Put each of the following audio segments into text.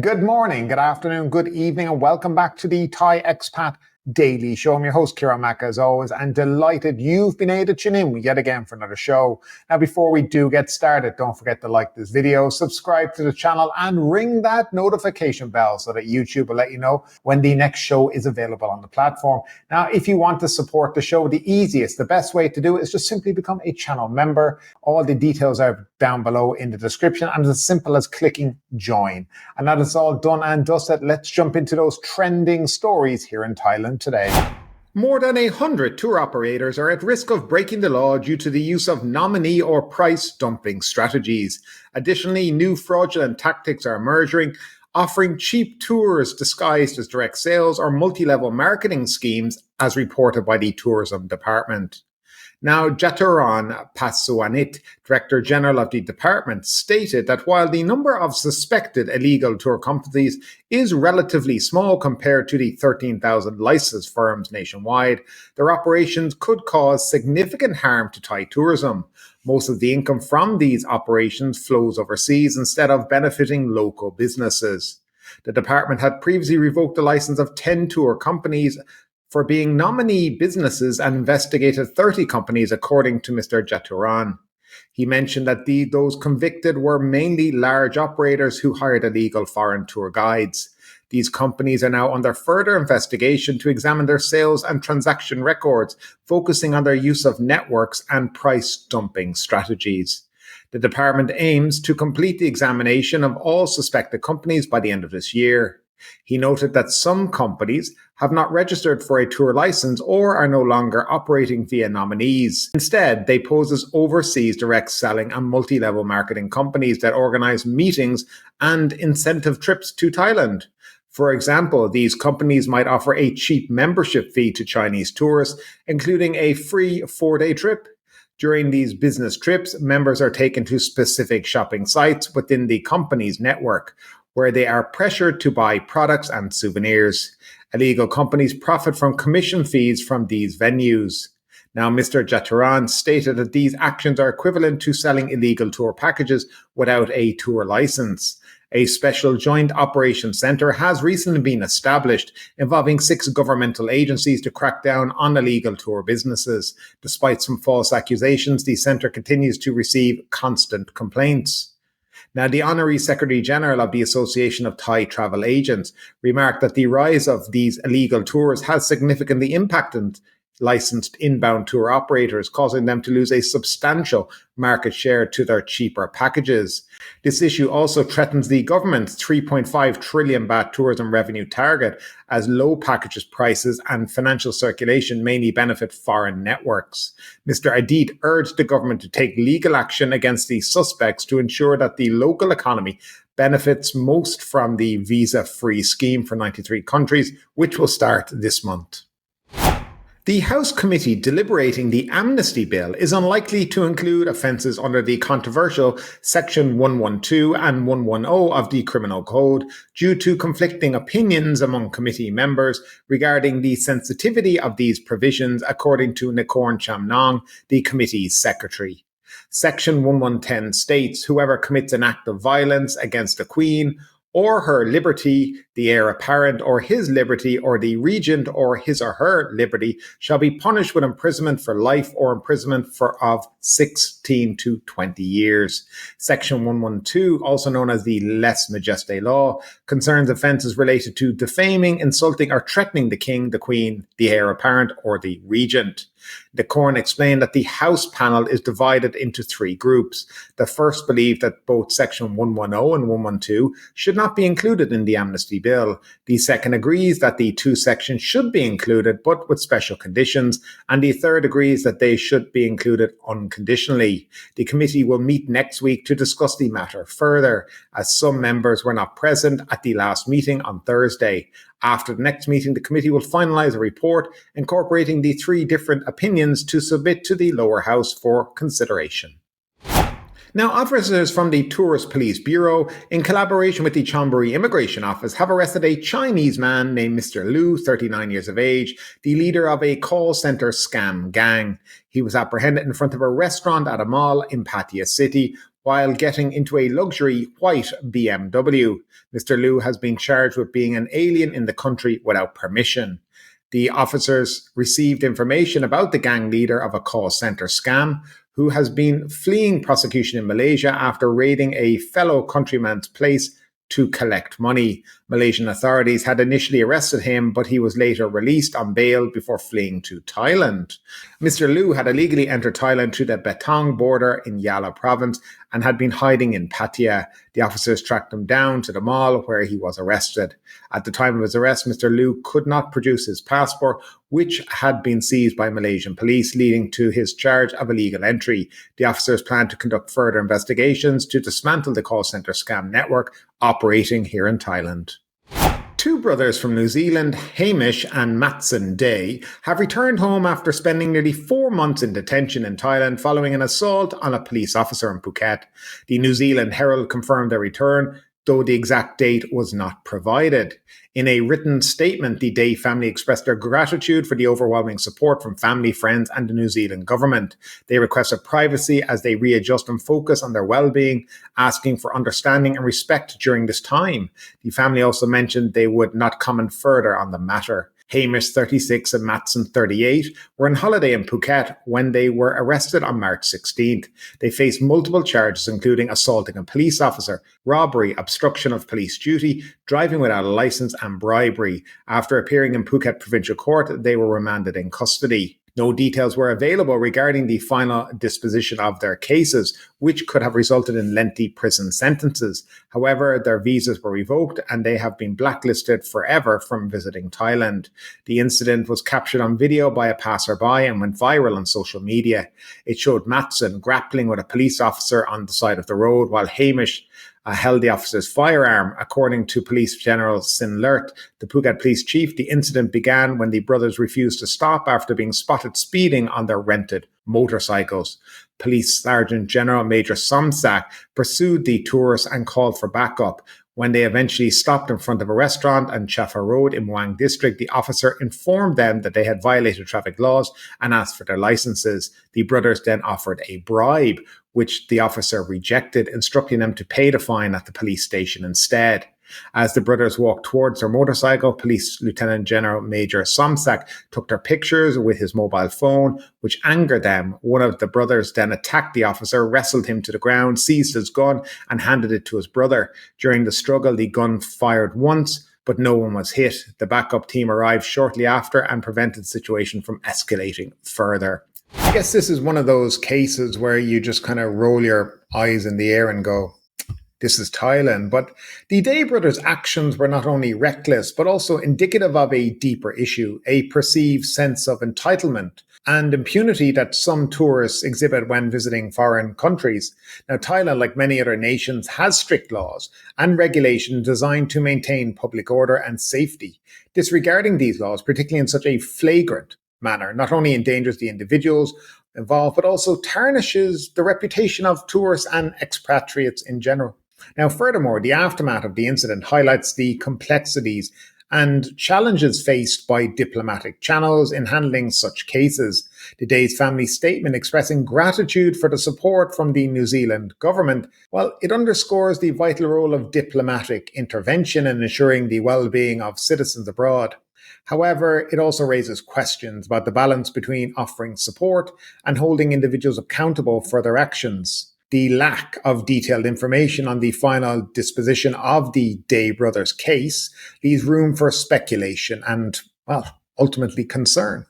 Good morning, good afternoon, good evening, and welcome back to the Thai Expat Daily Show. I'm your host, Kieran Mack, as always, and delighted you've been able to tune in yet again for another show. Now, before we do get started, don't forget to like this video, subscribe to the channel, and ring that notification bell so that YouTube will let you know when the next show is available on the platform. Now, if you want to support the show, the best way to do it is just simply become a channel member. All the details are down below in the description, and it's as simple as clicking join. And now that's all done and dusted, let's jump into those trending stories here in Thailand today. More than 100 tour operators are at risk of breaking the law due to the use of nominee or price dumping strategies. Additionally, new fraudulent tactics are emerging, offering cheap tours disguised as direct sales or multi-level marketing schemes, as reported by the Tourism Department. Now, Jaturan Pasuanit, Director General of the department, stated that while the number of suspected illegal tour companies is relatively small compared to the 13,000 licensed firms nationwide, their operations could cause significant harm to Thai tourism. Most of the income from these operations flows overseas instead of benefiting local businesses. The department had previously revoked the license of 10 tour companies for being nominee businesses and investigated 30 companies, according to Mr. Jaturan. He mentioned that those convicted were mainly large operators who hired illegal foreign tour guides. These companies are now under further investigation to examine their sales and transaction records, focusing on their use of networks and price dumping strategies. The department aims to complete the examination of all suspected companies by the end of this year. He noted that some companies have not registered for a tour license or are no longer operating via nominees. Instead, they pose as overseas direct selling and multi-level marketing companies that organize meetings and incentive trips to Thailand. For example, these companies might offer a cheap membership fee to Chinese tourists, including a free 4-day trip. During these business trips, members are taken to specific shopping sites within the company's network, where they are pressured to buy products and souvenirs. Illegal companies profit from commission fees from these venues. Now, Mr. Jaturan stated that these actions are equivalent to selling illegal tour packages without a tour license. A special joint operations centre has recently been established, involving 6 governmental agencies to crack down on illegal tour businesses. Despite some false accusations, the centre continues to receive constant complaints. Now, the Honorary Secretary General of the Association of Thai Travel Agents remarked that the rise of these illegal tours has significantly impacted licensed inbound tour operators, causing them to lose a substantial market share to their cheaper packages. This issue also threatens the government's 3.5 trillion baht tourism revenue target, as low packages prices and financial circulation mainly benefit foreign networks. Mr. Adit urged the government to take legal action against these suspects to ensure that the local economy benefits most from the visa-free scheme for 93 countries, which will start this month. The House Committee deliberating the amnesty bill is unlikely to include offences under the controversial Section 112 and 110 of the Criminal Code due to conflicting opinions among committee members regarding the sensitivity of these provisions, according to Nakorn Chamnong, the committee's secretary. Section 1110 states whoever commits an act of violence against the Queen or her liberty, the heir apparent, or his liberty, or the regent, or his or her liberty, shall be punished with imprisonment for life or imprisonment of 16 to 20 years. Section 112, also known as the Lèse Majesté Law, concerns offences related to defaming, insulting, or threatening the king, the queen, the heir apparent, or the regent. The Corn explained that the House panel is divided into 3 groups. The first believed that both Section 110 and 112 should not be included in the amnesty bill. The second agrees that the 2 sections should be included, but with special conditions, and the third agrees that they should be included unconditionally. The committee will meet next week to discuss the matter further, as some members were not present at the last meeting on Thursday. After the next meeting, the committee will finalise a report incorporating the 3 different opinions to submit to the lower house for consideration. Now, officers from the Tourist Police Bureau, in collaboration with the Chonburi Immigration Office, have arrested a Chinese man named Mr. Liu, 39 years of age, the leader of a call centre scam gang. He was apprehended in front of a restaurant at a mall in Pattaya City while getting into a luxury white BMW. Mr. Liu has been charged with being an alien in the country without permission. The officers received information about the gang leader of a call centre scam, who has been fleeing prosecution in Malaysia after raiding a fellow countryman's place to collect money. Malaysian authorities had initially arrested him, but he was later released on bail before fleeing to Thailand. Mr. Liu had illegally entered Thailand through the Betong border in Yala province and had been hiding in Pattaya. The officers tracked him down to the mall where he was arrested. At the time of his arrest, Mr. Liu could not produce his passport, which had been seized by Malaysian police, leading to his charge of illegal entry. The officers plan to conduct further investigations to dismantle the call centre scam network operating here in Thailand. Two brothers from New Zealand, Hamish and Matson Day, have returned home after spending nearly 4 months in detention in Thailand following an assault on a police officer in Phuket. The New Zealand Herald confirmed their return, though the exact date was not provided. In a written statement, the Day family expressed their gratitude for the overwhelming support from family, friends, and the New Zealand government. They requested privacy as they readjust and focus on their well-being, asking for understanding and respect during this time. The family also mentioned they would not comment further on the matter. Hamish, 36, and Matson, 38, were on holiday in Phuket when they were arrested on March 16th. They faced multiple charges, including assaulting a police officer, robbery, obstruction of police duty, driving without a license, and bribery. After appearing in Phuket Provincial Court, they were remanded in custody. No details were available regarding the final disposition of their cases, which could have resulted in lengthy prison sentences. However, their visas were revoked and they have been blacklisted forever from visiting Thailand. The incident was captured on video by a passerby and went viral on social media. It showed Matson grappling with a police officer on the side of the road, while Hamish held the officer's firearm. According to Police General Sin Lert, the Phuket police chief, the incident began when the brothers refused to stop after being spotted speeding on their rented motorcycles. Police Sergeant General Major Somsak pursued the tourists and called for backup. When they eventually stopped in front of a restaurant on Chaffa Road in Muang District, the officer informed them that they had violated traffic laws and asked for their licenses. The brothers then offered a bribe, which the officer rejected, instructing them to pay the fine at the police station instead. As the brothers walked towards their motorcycle, Police Lieutenant General Major Somsak took their pictures with his mobile phone, which angered them. One of the brothers then attacked the officer, wrestled him to the ground, seized his gun, and handed it to his brother. During the struggle, the gun fired once, but no one was hit. The backup team arrived shortly after and prevented the situation from escalating further. I guess this is one of those cases where you just kind of roll your eyes in the air and go, this is Thailand. But the Day brothers' actions were not only reckless, but also indicative of a deeper issue, a perceived sense of entitlement and impunity that some tourists exhibit when visiting foreign countries. Now, Thailand, like many other nations, has strict laws and regulations designed to maintain public order and safety. Disregarding these laws, particularly in such a flagrant manner, not only endangers the individuals involved, but also tarnishes the reputation of tourists and expatriates in general. Now, furthermore, the aftermath of the incident highlights the complexities and challenges faced by diplomatic channels in handling such cases. The Day's family statement expressing gratitude for the support from the New Zealand government, well, it underscores the vital role of diplomatic intervention in ensuring the well-being of citizens abroad. However, it also raises questions about the balance between offering support and holding individuals accountable for their actions. The lack of detailed information on the final disposition of the Day brothers' case leaves room for speculation and, well, ultimately concern.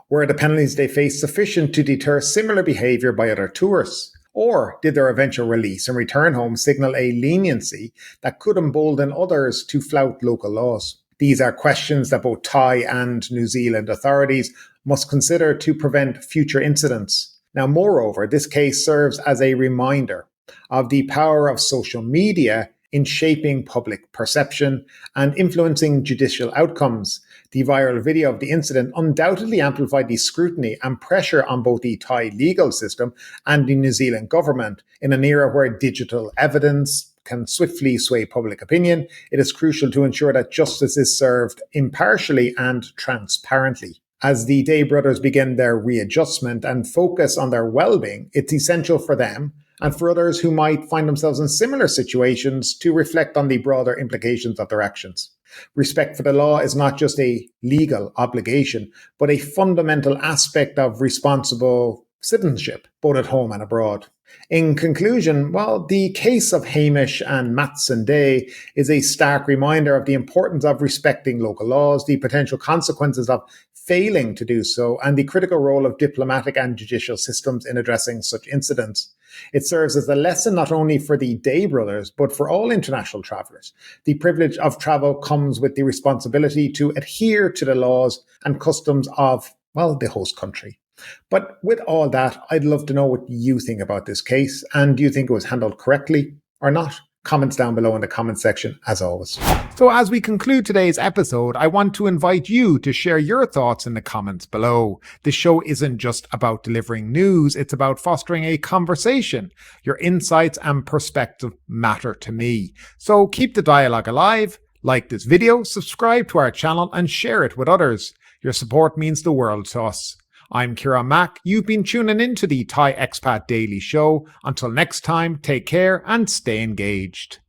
Were the penalties they faced sufficient to deter similar behaviour by other tourists? Or did their eventual release and return home signal a leniency that could embolden others to flout local laws? These are questions that both Thai and New Zealand authorities must consider to prevent future incidents. Now, moreover, this case serves as a reminder of the power of social media in shaping public perception and influencing judicial outcomes. The viral video of the incident undoubtedly amplified the scrutiny and pressure on both the Thai legal system and the New Zealand government. In an era where digital evidence can swiftly sway public opinion, it is crucial to ensure that justice is served impartially and transparently. As the Day brothers begin their readjustment and focus on their well-being, it's essential for them and for others who might find themselves in similar situations to reflect on the broader implications of their actions. Respect for the law is not just a legal obligation, but a fundamental aspect of responsible citizenship, both at home and abroad. In conclusion, well, the case of Hamish and Matson Day is a stark reminder of the importance of respecting local laws, the potential consequences of failing to do so, and the critical role of diplomatic and judicial systems in addressing such incidents. It serves as a lesson not only for the Day brothers, but for all international travellers. The privilege of travel comes with the responsibility to adhere to the laws and customs of, well, the host country. But with all that, I'd love to know what you think about this case, and do you think it was handled correctly or not? Comments down below in the comment section, as always. So as we conclude today's episode, I want to invite you to share your thoughts in the comments below. This show isn't just about delivering news, it's about fostering a conversation. Your insights and perspective matter to me. So keep the dialogue alive, like this video, subscribe to our channel, and share it with others. Your support means the world to us. I'm Kieran Mack. You've been tuning in to the Thai Expat Daily Show. Until next time, take care and stay engaged.